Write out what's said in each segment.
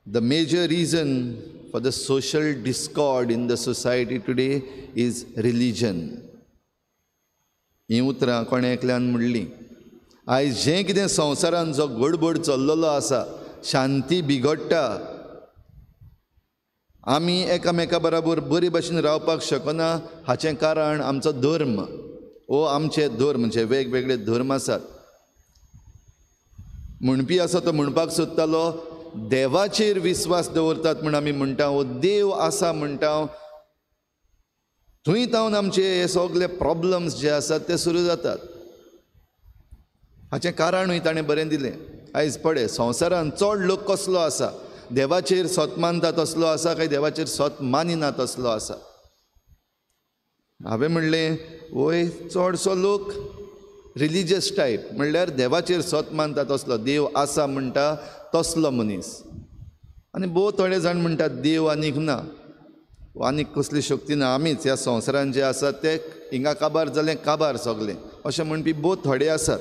The major reason for the social discord in the society today is religion. ही उतरां कोणे एकल्यान म्हणली. आयज जें कितें संवसारान जो गडबड चल्लेलो आसा, शांती बिगडटा, आमी एकामेका बरोबर बरे भशेन रावपाक शकना, हाचें कारण आमचो धर्म वो आमचे धर्म म्हणजे वेगवेगळे धर्म आसात. म्हणपी आसा तो म्हणपाक सोदतालो देवाचेर विश्वास दवरतात म्हण आमी म्हणटा, वो देव आसा म्हणटा, थंय तावन आमचे हे सगळे प्रॉब्लम्स जे आसात ते सुरू जातात. हाचें कारणूय ताणें बरें दिलें. आयज पळय, संवसारान चड लोक कसलो आसा, देवाचेर स्वत मानता तसलो आसा काय देवाचेर स्वत मानिना तसलो आसा. हांवें म्हणलें वय चडसो लोक रिलिजियस टायप, म्हणल्यार देवाचेर स्वत मानता तसलो, देव आसा म्हणटा तसलो मनीस. आनी भोव थोडे जाण म्हणटात देव आनीक ना, आनीक कसली शक्ती ना, आमीच ह्या संवसारान जे आसा ते हिंगा काबार जालें काबार सगलें, अशें म्हणपी भोव थोडे आसात.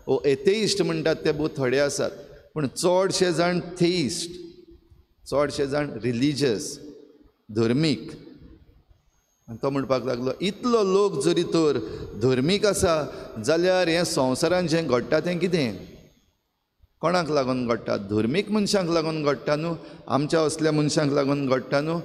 वो एथेइस्ट म्हणटात ते भोव थोडे आसात. पूण चडशे जाण थेइस्ट, चडशे जाण रिलिजियस, धर्मीक. आनी तो म्हणपाक लागलो इतलो लोक जरी तर धर्मीक आसा जाल्यार हें संवसारान जें घडटा तें कितें, कोणाक लागून घडटा? धर्मीक मनशांक लागून घडटा न्हू, आमच्या असल्या मनशांक लागून घडटा न्हू.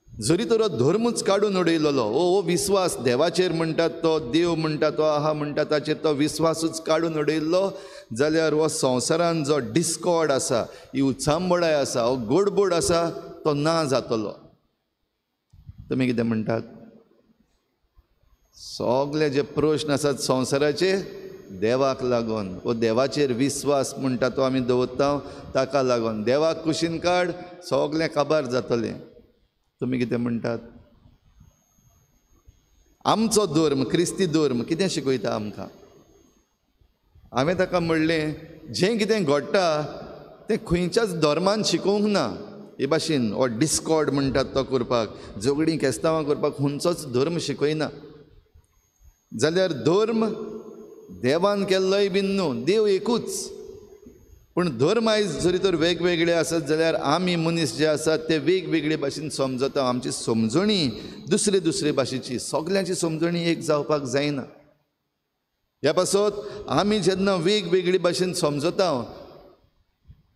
जरी तर धर्मूच काडून उडयलेलो, हो विश्वास देवाचेर म्हणटात तो, देव म्हणटा तो आहा म्हणटा ताचेर तो विश्वासूच काडून उडयल्लो जाल्यार हो संवसारान जो डिस्कॉर्ड आसा, ही उचांबळाय आसा, हो गोडबोड आसा, तो ना जातलो. तुमी कितें म्हणटात? सगळे जे प्रश्न आसात संवसाराचे देवाक लागून, वो देवाचेर विश्वास म्हणटा तो आमी दवरता ताका लागून. देवाक कुशीन काड, सगळें काबार जातलें. तुमी कितें म्हणटात? आमचो धर्म, क्रिस्ती धर्म कितें शिकयता आमकां? हांवें ताका म्हणलें जें कितें घडटा तें खंयच्याच धर्मान शिकोवंक ना. हे भाशेन हो डिस्कॉर्ड म्हणटात तो करपाक, झगडीं केस्तांवां करपाक खंयचोच धर्म शिकयना. जाल्यार धर्म देवान केल्लोय बीन न्हू, देव एकूच. पूण धर्म आयज जरी तर वेगवेगळे आसत जाल्यार आमी मनीस जे आसात ते वेगवेगळे भाशेन समजता. आमची समजणी दुसरे दुसरे भाशेची, सगल्यांची समजणी एक जावपाक जायना. ह्या पासत आमी जेन्ना वेगवेगळी भाशेन समजता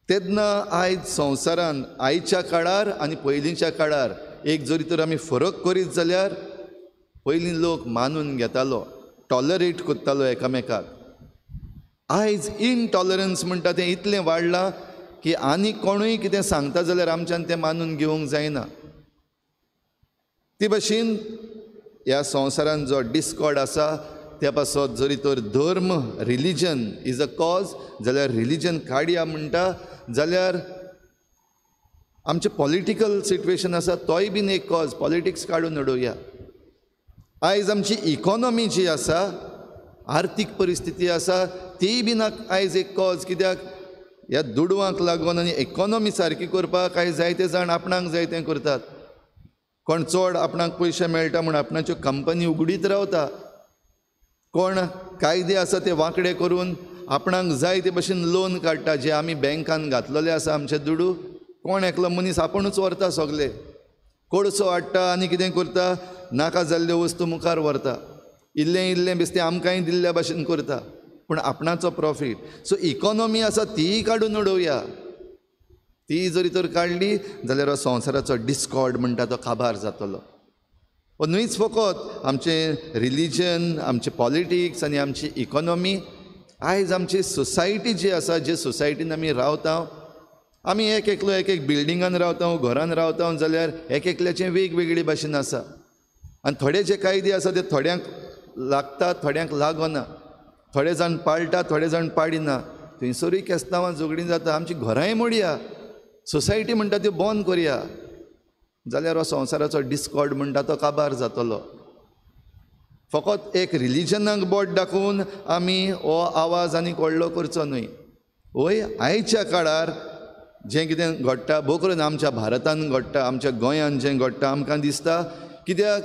तेन्ना आयज संवसारान आयच्या काळार आनी पयलींच्या काळार एक जरी तर आमी फरक करीत जाल्यार पयलीं लोक मानून घेतालो, टॉलरेट करतालो एकामेकाक. आयज इनटॉलरन्स म्हणटा तें इतलें वाडलां की आनी कोणूय कितें सांगता जाल्यार आमच्यान तें मानून घेवंक जायना. ते भाशेन ह्या संवसारान जो डिस्कॉर्ड आसा त्या पासत जरी तर धर्म, रिलिजन इज अ कॉज जाल्यार रिलिजन काडया म्हणटा जाल्यार आमचें पॉलिटिकल सिट्युएशन आसा तोय बीन एक कॉज, पॉलिटिक्स काडून उडोवया. आयज आमची इकॉनॉमी जी आसा, आर्थीक परिस्थिती आसा ती बीन आयज एक कॉज. कित्याक ह्या दुडवांक लागून आनी इकॉनॉमी सारकी करपाक आयज जायते जाण आपणाक जाय तें करतात. कोण चड आपणाक पयशे मेळटा म्हूण आपणाच्यो कंपनी उगडीत रावता, कोण कायदे आसा ते वांकडे करून आपणाक जाय ते भशेन लोन काडटा जे आमी बँकान घातलेले आसा आमचे दुडू. कोण एकलो मनीस आपुणूच व्हरता सगळे, कोळसो हाडटा आनी कितें करता, नाका जाल्ल्यो वस्तू मुखार व्हरता, इल्लें इल्लें बेश्टें आमकांय दिल्ल्या भशेन करता, पूण आपणाचो प्रॉफीट. सो इकॉनॉमी आसा तीय काडून उडोवया. ती जरी तर काडली जाल्यार हो संवसाराचो डिस्कॉर्ड म्हणटा तो काबार जातलो. न्हूच फकत आमचें रिलिजन, आमचें पॉलिटिक्स आनी आमची इकॉनॉमी. आयज आमची सोसायटी जी आसा, जे सोसायटीन आमी रावता, आमी एक एकलो एक एक बिल्डिंगान रावता, घरान रावता जाल्यार एक एकल्याचें वेगवेगळी भाशेन आसा. आनी थोडे जे कायदे आसा ते थोड्यांक लागता, थोड्यांक लागना. थोडे जाण पाळटा, थोडे जाण पाडिना. थंयसरूय केस्तांवां झगडीं जाता. आमची घरांय मोडया, सोसायटी म्हणटा त्यो बंद करया जाल्यार हो संवसाराचो डिस्कॉर्ड म्हणटा तो काबार जातलो. फकत एक रिलिजनाक बोट दाखोवन आमी हो आवाज आनीक व्हडलो करचो न्हय. वय आयच्या काळार जें कितें घडटा, भोव करून आमच्या भारतान घडटा, आमच्या गोंयान जें घडटा आमकां दिसता. कित्याक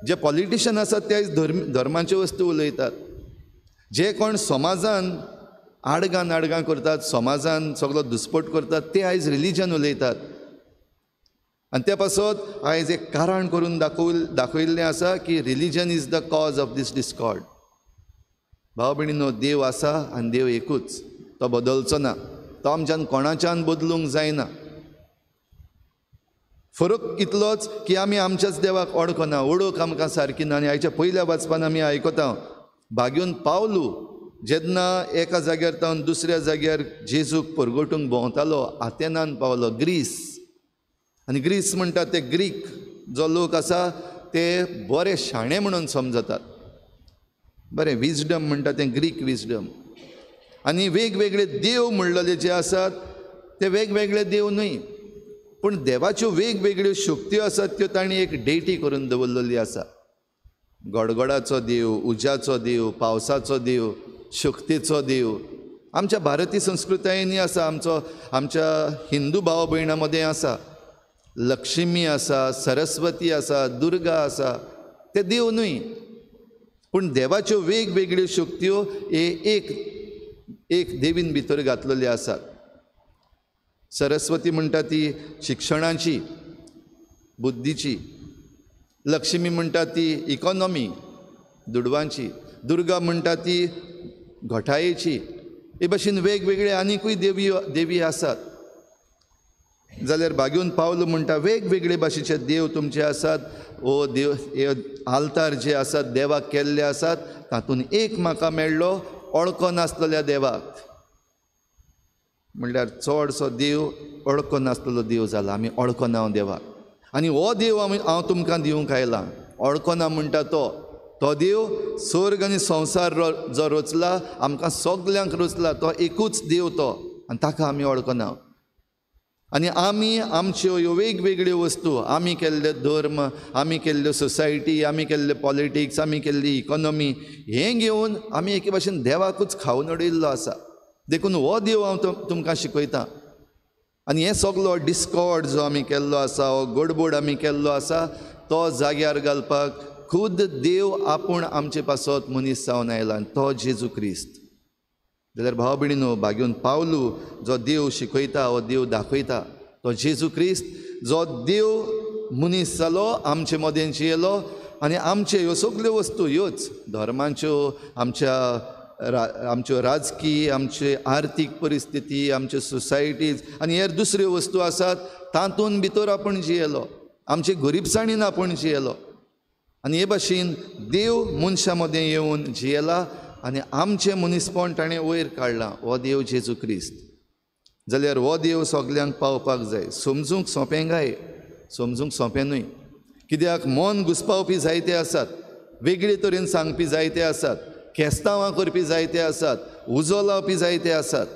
जे पॉलिटिशियन आसात ते आयज धर्माच्यो वस्तू उलयतात. जे कोण समाजान आडगां करतात, समाजान सगळो दुस्पट करतात, ते आयज रिलीजन उलयतात. आनी त्या पासत आयज एक कारण करून दाखयल्लें आसा की religion is the cause of this discord. भाव भयणीनो, देव आसा आनी देव एकूच, तो बदलचो ना, तो आमच्यान कोणाच्यान बदलूंक जायना. फरक इतलोच की आमी आमच्याच देवाक ओळखना, ओळख आमकां सारकी ना. आनी हाच्या पयल्या वाचपान आमी आयकता भाग्यून पावलू जेन्ना एका जाग्यार तावन दुसऱ्या जाग्यार जेजूक परगटूंक भोंवतालो, आथेनान पावलो, ग्रीस. आनी ग्रीस म्हणटा ते ग्रीक जो लोक आसा ते बरे शाणे म्हणून समजतात, बरें विजडम म्हणटा ते ग्रीक विजडम. आनी वेगवेगळे देव म्हणलेले जे आसात ते वेगवेगळे देव न्हय, पूण देवाच्यो वेगवेगळ्यो शक्त्यो आसात त्यो तांणी एक डेटी करून दवरलेली आसा. गडगडाचो देव, उज्याचो देव, पावसाचो देव, शक्तीचो देव. आमच्या भारतीय संस्कृतायेनी आसा, आमच्या हिंदू भाव भयणां मदें आसा. लक्ष्मी आसा, सरस्वती आसा, दुर्गा आसा, ते देव न्हय, पूण देवाच्यो वेगवेगळ्यो शक्त्यो एक देवीन भितर घातलेल्यो आसात. सरस्वती म्हणटा ती शिक्षणाची, बुद्धीची. लक्ष्मी म्हणटा ती इकॉनॉमी, दुडवांची. दुर्गा म्हणटा ती घोटायेची. हे भाशेन वेगवेगळे आनीकूय देवी आसात. जाल्यार भाग्यून पावलो म्हणटा वेगवेगळे भाशेचे देव तुमचे आसात. ओ देव, आल्तार जे आसात देवाक केल्ले आसात, तातूंत एक म्हाका मेळ्ळो वळखो नासलेल्या देवाक. म्हणल्यार चडसो देव वळखो नासलेलो देव जाला. आमी वळखना देवाक. आनी हो देव हांव तुमकां दिवंक आयलां. वळखना म्हणटा तो देव स्वर्ग आनी संवसार जो रचला, आमकां सगल्यांक रचला, तो एकूच देव तो, आनी ताका आमी वळखना. आनी आमी आमच्यो ह्यो वेगवेगळ्यो वस्तू, आमी केल्ले धर्म, आमी केल्ल्यो सोसायटी, आमी केल्ले पॉलिटिक्स, आमी केल्ली इकॉनॉमी, हें घेवन आमी एके भाशेन देवाकूच खावन उडयल्लो आसा. देखून हो देव हांव तुमकां शिकयतां. आनी हें सगलो डिस्कॉर्ड जो आमी केल्लो आसा, हो गडबड आमी केल्लो आसा, तो जाग्यार घालपाक खुद देव आपूण आमचे पासत मनीस जावन आयला, आनी तो जेजू क्रिस्त. जाल्यार भाव भयणीनो, भाग्यून पावलू जो देव शिकयता, हो देव दाखयता, तो जेजू क्रिस्त जो देव मनीस जालो, आमचे मदें जियेलो. आनी आमच्यो ह्यो सगल्यो वस्तू ह्योच धर्माच्यो, आमच्यो राजकीय, आमची आर्थीक परिस्थिती, आमच्यो सोसायटीज आनी हेर दुसऱ्यो वस्तू आसात, तातूंत भितर आपूण जियेलो, आमचे गरीबसाणीन आपूण जियेलो. आनी हे भाशेन देव मनशा मदें येवन जियेला आनी आमचें मनीसपण ताणें वयर काडलां. हो देव जेजू क्रिस्त. जाल्यार हो देव सगल्यांक पावपाक जाय. समजूंक सोंपें काय? समजूंक सोंपें न्हय. कित्याक मन घुस्पावपी जायते आसात, वेगळे तरेन सांगपी जायते आसात, केस्तांवां करपी जायते आसात, उजो लावपी जायते आसात.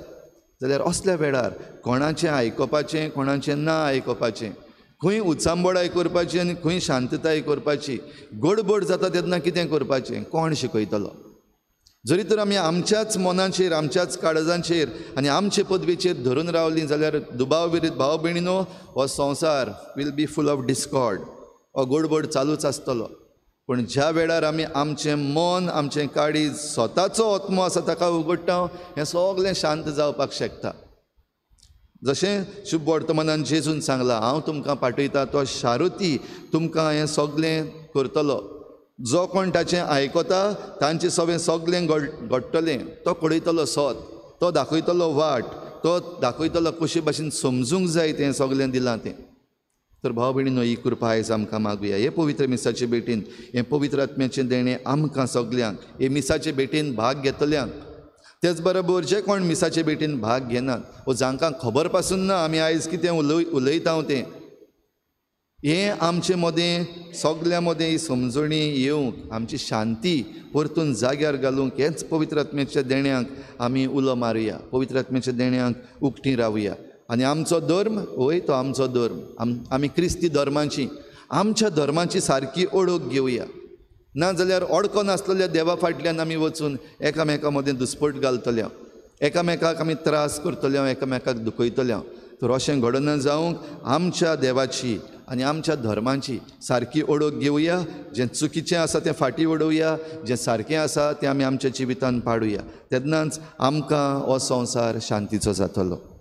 जाल्यार असल्या वेळार कोणाचें आयकपाचें, कोणाचें ना आयकपाचें, खंय उचांबडाय करपाची आनी खंय शांतताय करपाची, गडबड जाता तेन्ना कितें करपाचें, कोण शिकयतलो? जरी तर आमी आमच्याच मनाचेर, आमच्याच काळजांचेर आनी आमचे पदवेचेर धरून रावलीं जाल्यार दुबाव विरीत भाव भयणीनो, हो संवसार will be full of discord. हो गडबड चालूच आसतलो. पूण ज्या वेळार आमी आमचें मन, आमचें काळीज, स्वताचो आत्मो आसा ताका उगडटा, हें सगलें शांत जावपाक शकता. जशें शुभ वर्तमानान जेजून सांगलां, हांव तुमकां पाठयतां तो शारुती तुमकां हें सगलें करतलो. जो कोण ताचें आयकता तांचें सगलें घडटलें. तो पळयतलो सोत, तो दाखयतलो वाट, तो दाखयतलो कशे भाशेन समजूंक जाय तें सगलें दिलां तें. तर भाव भयणीनो, ही कृपा आयज आमकां मागुया. हे पवित्र मिसाचे भेटीन, हे पवित्र आत्म्याचें देणें आमकां सगल्यांक, हे मिसाचे भेटीन भाग घेतल्यांक. तेच बरोबर जे कोण मिसाचे भेटीन भाग घेनात, वो जांकां खबर पासून ना आमी आयज कितें उलयता तें, हें आमचे मदें, सगल्या मदें ही समजणी येवंक, आमची शांती परतून जाग्यार घालूंक, हेच पवित्र आत्म्याच्या देण्यांक आमी उलो मारुया, पवित्र आत्म्याच्या देण्यांक उक्तीं रावुया. आनी आमचो धर्म, वय तो आमचो धर्म, आमी क्रिस्ती धर्माची, आमच्या धर्माची सारकी ओळख घेवया. ना जाल्यार ओळखो नासलेल्या देवा फाटल्यान आमी वचून एकामेका मदें दुस्पट घालतल्या, एकामेकाक आमी त्रास करतल्या, एकामेकाक दुखयतल्या. तर अशें घडना जावंक आमच्या देवाची, आनी आमच्या धर्मांची सारकी ओळख घेवया. जें चुकीचें आसा तें फाटीं उडोवया, जें सारकें आसा तें आमी आमच्या जिवितांत पाडुया. तेन्नाच आमकां हो संवसार शांतीचो जातलो.